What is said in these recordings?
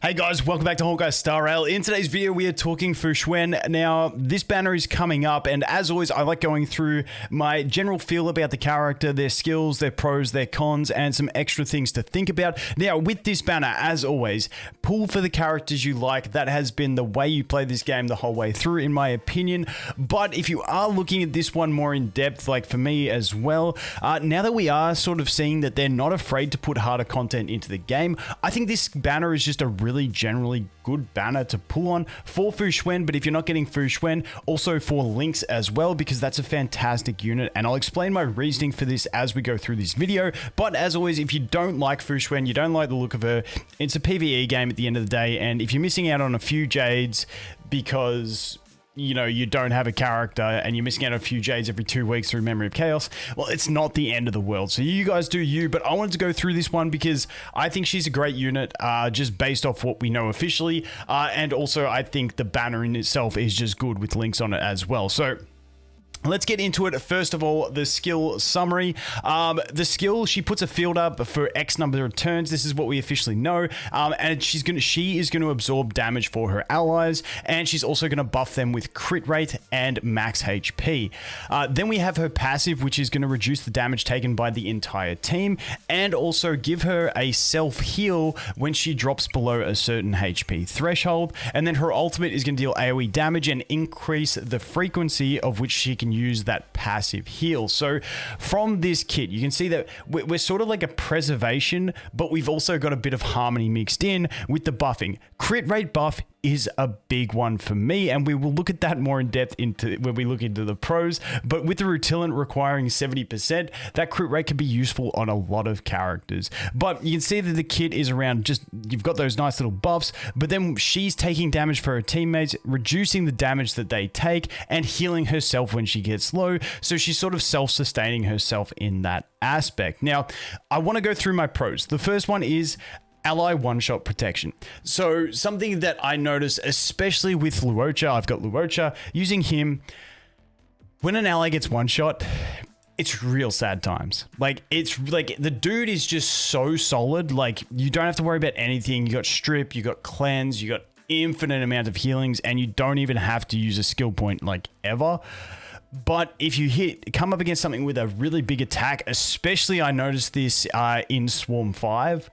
Hey guys, welcome back to Honkai Star Rail. In today's video, we are talking Fu Xuan. Now, this banner is coming up, and as always, I like going through my general feel about the character, their skills, their pros, their cons, and some extra things to think about. Now, with this banner, as always, pull for the characters you like. That has been the way you play this game the whole way through, in my opinion. But if you are looking at this one more in depth, like for me as well, now that we are sort of seeing that they're not afraid to put harder content into the game, I think this banner is just a really generally good banner to pull on for Fu Xuan. But if you're not getting Fu Xuan, also for Lynx as well, because that's a fantastic unit, and I'll explain my reasoning for this as we go through this video. But as always, if you don't like Fu Xuan, you don't like the look of her, it's a PvE game at the end of the day, and if you're missing out on a few Jades because you know, you don't have a character and you're missing out on a few Jades every 2 weeks through Memory of Chaos, well, it's not the end of the world. So you guys do you, but I wanted to go through this one because I think she's a great unit, just based off what we know officially. And also I think the banner in itself is just good with links on it as well. So let's get into it. First of all, the skill summary. The skill, she puts a field up for X number of turns. This is what we officially know. And she is going to absorb damage for her allies, and she's also going to buff them with crit rate and max HP. Then we have her passive, which is going to reduce the damage taken by the entire team, and also give her a self heal when she drops below a certain HP threshold. And then her ultimate is going to deal AoE damage and increase the frequency of which she can use that passive heal. So from this kit, you can see that we're sort of like a preservation, but we've also got a bit of harmony mixed in with the buffing. Crit rate buff is a big one for me, and we will look at that more in depth when we look into the pros. But with the Rutilant requiring 70%, that crit rate can be useful on a lot of characters. But you can see that the kit is around, just you've got those nice little buffs, but then she's taking damage for her teammates, reducing the damage that they take, and healing herself when she gets low. So she's sort of self-sustaining herself in that aspect. Now, I want to go through my pros. The first one is ally one-shot protection. So something that I notice, especially with Luocha, I've got Luocha, using him, when an ally gets one-shot, it's real sad times. Like, it's like the dude is just so solid. Like, you don't have to worry about anything. You got strip, you got cleanse, you got infinite amount of healings, and you don't even have to use a skill point like ever. But if you come up against something with a really big attack, especially I noticed this in Swarm 5,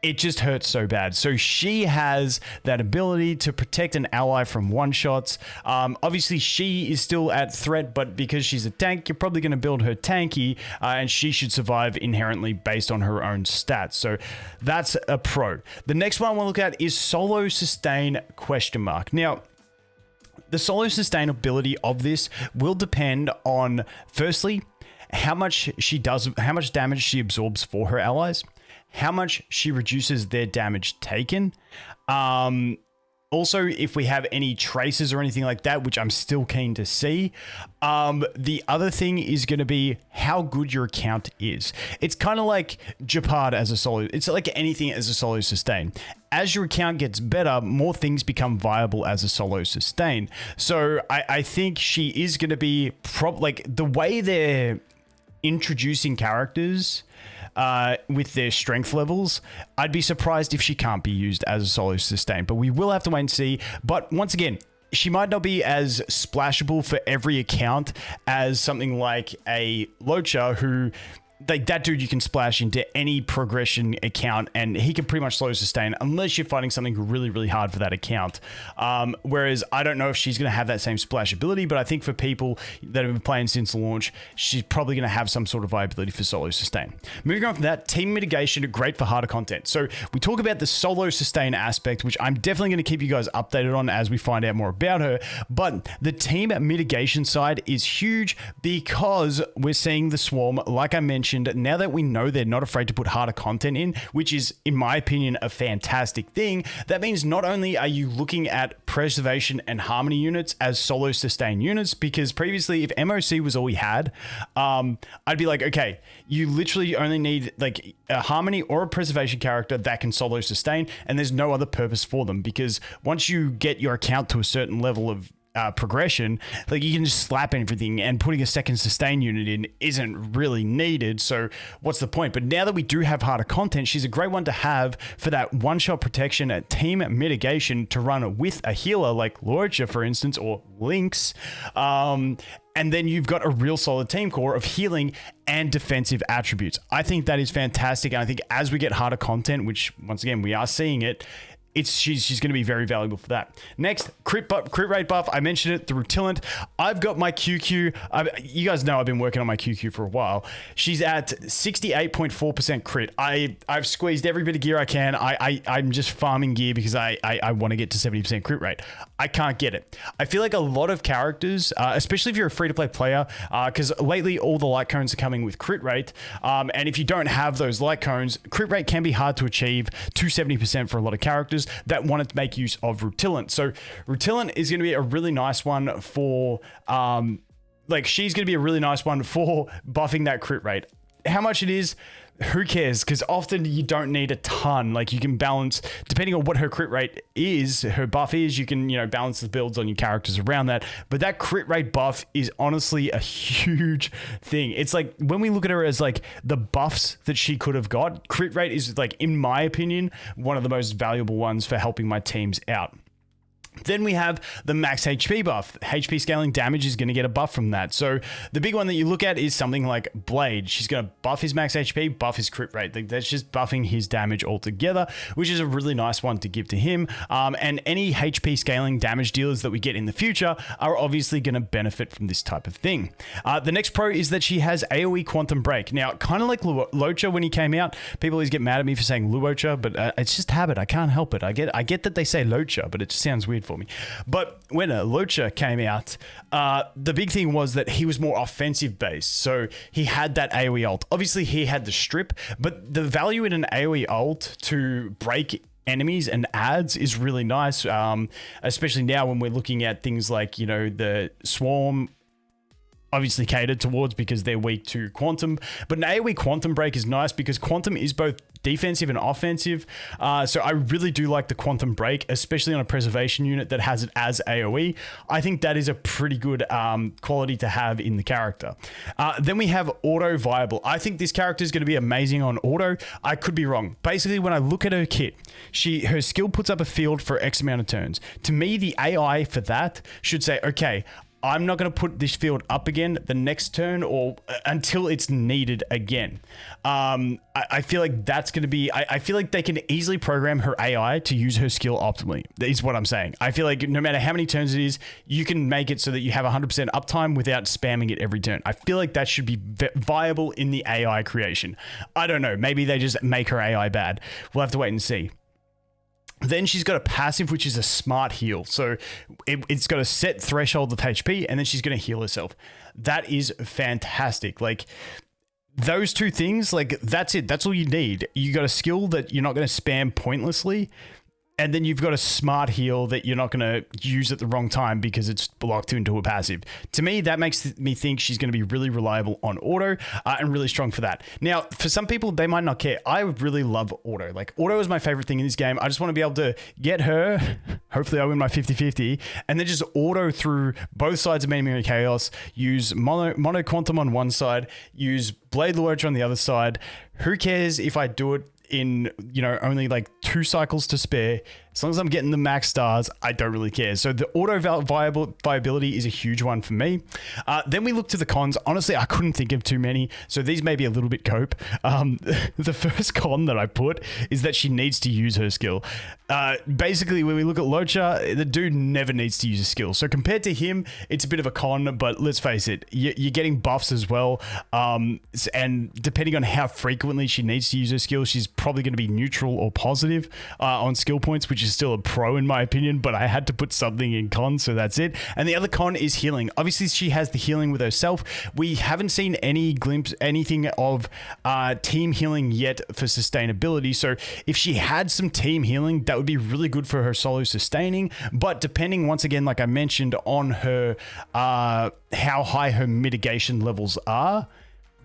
it just hurts so bad. So she has that ability to protect an ally from one-shots. Obviously, she is still at threat, but because she's a tank, you're probably going to build her tanky, and she should survive inherently based on her own stats. So that's a pro. The next one I want to look at is solo sustain ? Now, the solo sustainability of this will depend on, firstly, how much damage she absorbs for her allies, how much she reduces their damage taken. Also, if we have any traces or anything like that, which I'm still keen to see. The other thing is going to be how good your account is. It's kind of like Japad as a solo. It's like anything as a solo sustain. As your account gets better, more things become viable as a solo sustain. So I think she is going to be like the way they're introducing characters with their strength levels, I'd be surprised if she can't be used as a solo sustain, but we will have to wait and see. But once again, she might not be as splashable for every account as something like a Luocha, who, like, that dude you can splash into any progression account and he can pretty much slow sustain unless you're fighting something really, really hard for that account. Whereas I don't know if she's going to have that same splash ability, but I think for people that have been playing since launch, she's probably going to have some sort of viability for solo sustain. Moving on from that, team mitigation, great for harder content. So we talk about the solo sustain aspect, which I'm definitely going to keep you guys updated on as we find out more about her. But the team mitigation side is huge because we're seeing the Swarm, like I mentioned, now that we know they're not afraid to put harder content in, which is, in my opinion, a fantastic thing. That means not only are you looking at preservation and harmony units as solo sustain units, because previously if MOC was all we had, I'd be like, okay, you literally only need like a harmony or a preservation character that can solo sustain, and there's no other purpose for them, because once you get your account to a certain level of progression, like you can just slap everything, and putting a second sustain unit in isn't really needed. So what's the point? But now that we do have harder content, she's a great one to have for that one-shot protection at team mitigation to run with a healer like Luocha, for instance, or Lynx. And then you've got a real solid team core of healing and defensive attributes. I think that is fantastic. And I think as we get harder content, which once again, we are seeing it, she's going to be very valuable for that. Next, crit rate buff. I mentioned it, the Rutilant. I've got my QQ. You guys know I've been working on my QQ for a while. She's at 68.4% crit. I've squeezed every bit of gear I can. I'm just farming gear because I want to get to 70% crit rate. I can't get it. I feel like a lot of characters, especially if you're a free-to-play player, because lately all the light cones are coming with crit rate, and if you don't have those light cones, crit rate can be hard to achieve to 70% for a lot of characters that wanted to make use of Rutilant. So Rutilant is going to be a really nice one for, she's going to be a really nice one for buffing that crit rate. How much it is, who cares? Because often you don't need a ton. Like you can balance, depending on what her crit rate is, her buff is, you can, balance the builds on your characters around that. But that crit rate buff is honestly a huge thing. It's like when we look at her as like the buffs that she could have got, crit rate is like, in my opinion, one of the most valuable ones for helping my teams out. Then we have the max HP buff. HP scaling damage is going to get a buff from that. So the big one that you look at is something like Blade. She's going to buff his max HP, buff his crit rate. That's just buffing his damage altogether, which is a really nice one to give to him. And any HP scaling damage dealers that we get in the future are obviously going to benefit from this type of thing. The next pro is that she has AoE Quantum Break. Now, kind of like Luocha when he came out, people always get mad at me for saying Luocha, but it's just habit. I can't help it. I get that they say Luocha, but it just sounds weird for me. But when Luocha came out, the big thing was that he was more offensive based. So he had that AoE ult. Obviously, he had the strip, but the value in an AoE ult to break enemies and ads is really nice, especially now when we're looking at things like, the Swarm, obviously catered towards because they're weak to Quantum. But an AoE Quantum Break is nice because Quantum is both defensive and offensive. So I really do like the Quantum Break, especially on a preservation unit that has it as AoE. I think that is a pretty good quality to have in the character. Then we have Auto Viable. I think this character is going to be amazing on Auto. I could be wrong. Basically, when I look at her kit, her skill puts up a field for X amount of turns. To me, the AI for that should say, okay, I'm not going to put this field up again the next turn or until it's needed again. I feel like that's going to be... I feel like they can easily program her AI to use her skill optimally, is what I'm saying. I feel like no matter how many turns it is, you can make it so that you have 100% uptime without spamming it every turn. I feel like that should be viable in the AI creation. I don't know. Maybe they just make her AI bad. We'll have to wait and see. Then she's got a passive, which is a smart heal. So it's got a set threshold of HP, and then she's going to heal herself. That is fantastic. Like, those two things, like, that's it. That's all you need. You got a skill that you're not going to spam pointlessly, and then you've got a smart heal that you're not going to use at the wrong time because it's blocked into a passive. To me, that makes me think she's going to be really reliable on Auto and really strong for that. Now, for some people, they might not care. I really love Auto. Like, Auto is my favorite thing in this game. I just want to be able to get her. Hopefully, I win my 50-50. And then just Auto through both sides of Many Chaos. Use Mono Quantum on one side. Use Blade Luocha on the other side. Who cares if I do it in, only like 2 cycles to spare? As long as I'm getting the max stars, I don't really care. So the auto viability is a huge one for me. Then we look to the cons. Honestly, I couldn't think of too many, so these may be a little bit cope. The first con that I put is that she needs to use her skill. Basically, when we look at Luocha, the dude never needs to use a skill. So compared to him, it's a bit of a con, but let's face it, you're getting buffs as well. And depending on how frequently she needs to use her skill, she's probably going to be neutral or positive on skill points, which is still a pro in my opinion, but I had to put something in con, so that's it. And the other con is healing. Obviously, she has the healing with herself. We haven't seen anything of team healing yet for sustainability, so if she had some team healing, that would be really good for her solo sustaining, but depending, once again, like I mentioned, on her how high her mitigation levels are,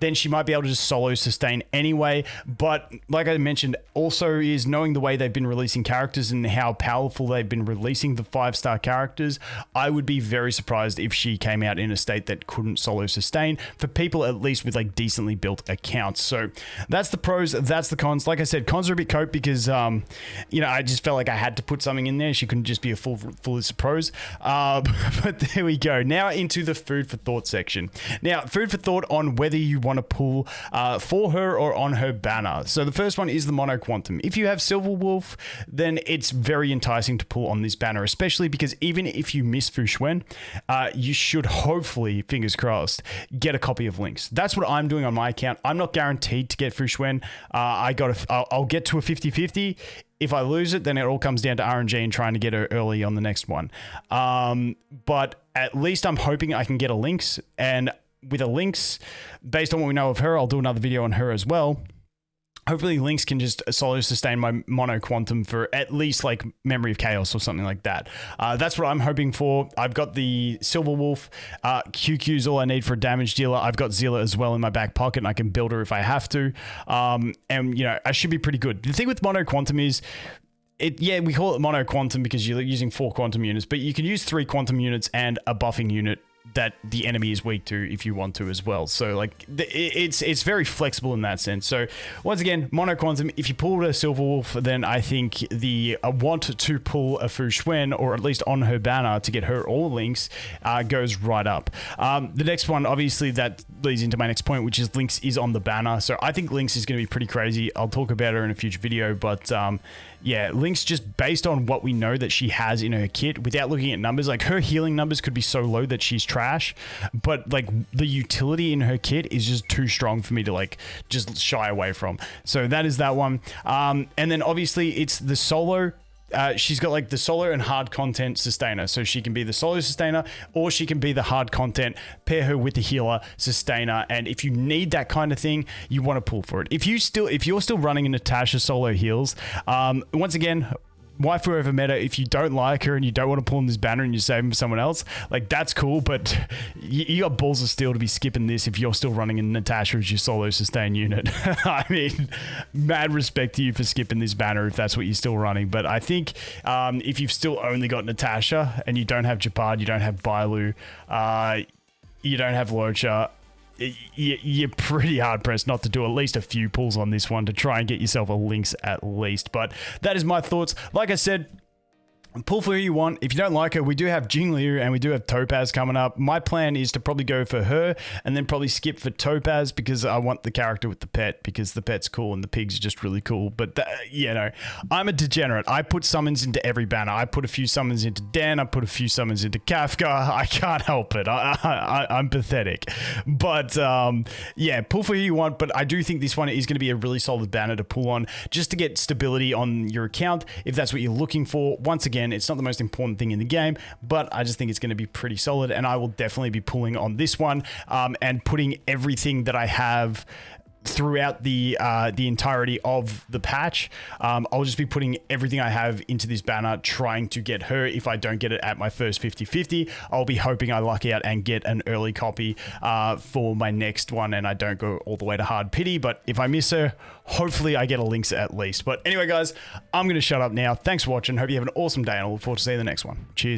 then she might be able to just solo sustain anyway. But like I mentioned, also is knowing the way they've been releasing characters and how powerful they've been releasing the 5-star characters, I would be very surprised if she came out in a state that couldn't solo sustain for people at least with like decently built accounts. So that's the pros, that's the cons. Like I said, cons are a bit cope because you know, I just felt like I had to put something in there. She couldn't just be a full list of pros. But there we go. Now into the food for thought section. Now, food for thought on whether you want to pull for her or on her banner. So the first one is the Mono Quantum. If you have Silver Wolf, then it's very enticing to pull on this banner, especially because even if you miss Fu Xuan, you should hopefully, fingers crossed, get a copy of Lynx. That's what I'm doing on my account. I'm not guaranteed to get Fu Xuan. I'll get to a 50-50. If I lose it, then it all comes down to RNG and trying to get her early on the next one. But at least I'm hoping I can get a Lynx. And with a Lynx, based on what we know of her, I'll do another video on her as well. Hopefully Lynx can just solo sustain my Mono Quantum for at least like Memory of Chaos or something like that. That's what I'm hoping for. I've got the Silver Wolf. QQ is all I need for a damage dealer. I've got Zilla as well in my back pocket and I can build her if I have to. And, you know, I should be pretty good. The thing with Mono Quantum is, we call it Mono Quantum because you're using 4 quantum units, but you can use 3 quantum units and a buffing unit that the enemy is weak to if you want to as well. So like it's very flexible in that sense. So once again, Mono Quantum, if you pull a Silver Wolf, then I think the want to pull a Fu Xuan, or at least on her banner to get her all Lynx, goes right up. The next one, obviously that leads into my next point, which is Lynx is on the banner. So I think Lynx is going to be pretty crazy. I'll talk about her in a future video, but yeah, Lynx, just based on what we know that she has in her kit, without looking at numbers, like her healing numbers could be so low that she's trash, but like the utility in her kit is just too strong for me to like just shy away from. So that is that one. And then obviously it's the solo. She's got like the solo and hard content sustainer. So she can be the solo sustainer or she can be the hard content, pair her with the healer sustainer. And if you need that kind of thing, you want to pull for it. If you're still running a Natasha solo heals, once again, waifu over meta, if you don't like her and you don't want to pull in this banner and you're saving for someone else, like that's cool, but you got balls of steel to be skipping this if you're still running in Natasha as your solo sustain unit. I mean, mad respect to you for skipping this banner if that's what you're still running. But I think if you've still only got Natasha and you don't have Japad, you don't have Bailu, you don't have Locha, you're pretty hard pressed not to do at least a few pulls on this one to try and get yourself a Lynx at least. But that is my thoughts. Like I said, pull for who you want. If you don't like her, we do have Jingliu and we do have Topaz coming up. My plan is to probably go for her and then probably skip for Topaz because I want the character with the pet, because the pet's cool and the pig's just really cool. But, you know, I'm a degenerate. I put summons into every banner. I put a few summons into Dan. I put a few summons into Kafka. I can't help it. I'm pathetic. But, yeah, pull for who you want. But I do think this one is going to be a really solid banner to pull on just to get stability on your account if that's what you're looking for. Once again, it's not the most important thing in the game, but I just think it's going to be pretty solid, and I will definitely be pulling on this one and putting everything that I have throughout the entirety of the patch. I'll just be putting everything I have into this banner, trying to get her. If I don't get it at my first 50-50, I'll be hoping I luck out and get an early copy for my next one, and I don't go all the way to hard pity. But if I miss her, hopefully I get a Lynx at least. But anyway, guys, I'm going to shut up now. Thanks for watching. Hope you have an awesome day, and I look forward to seeing you in the next one. Cheers.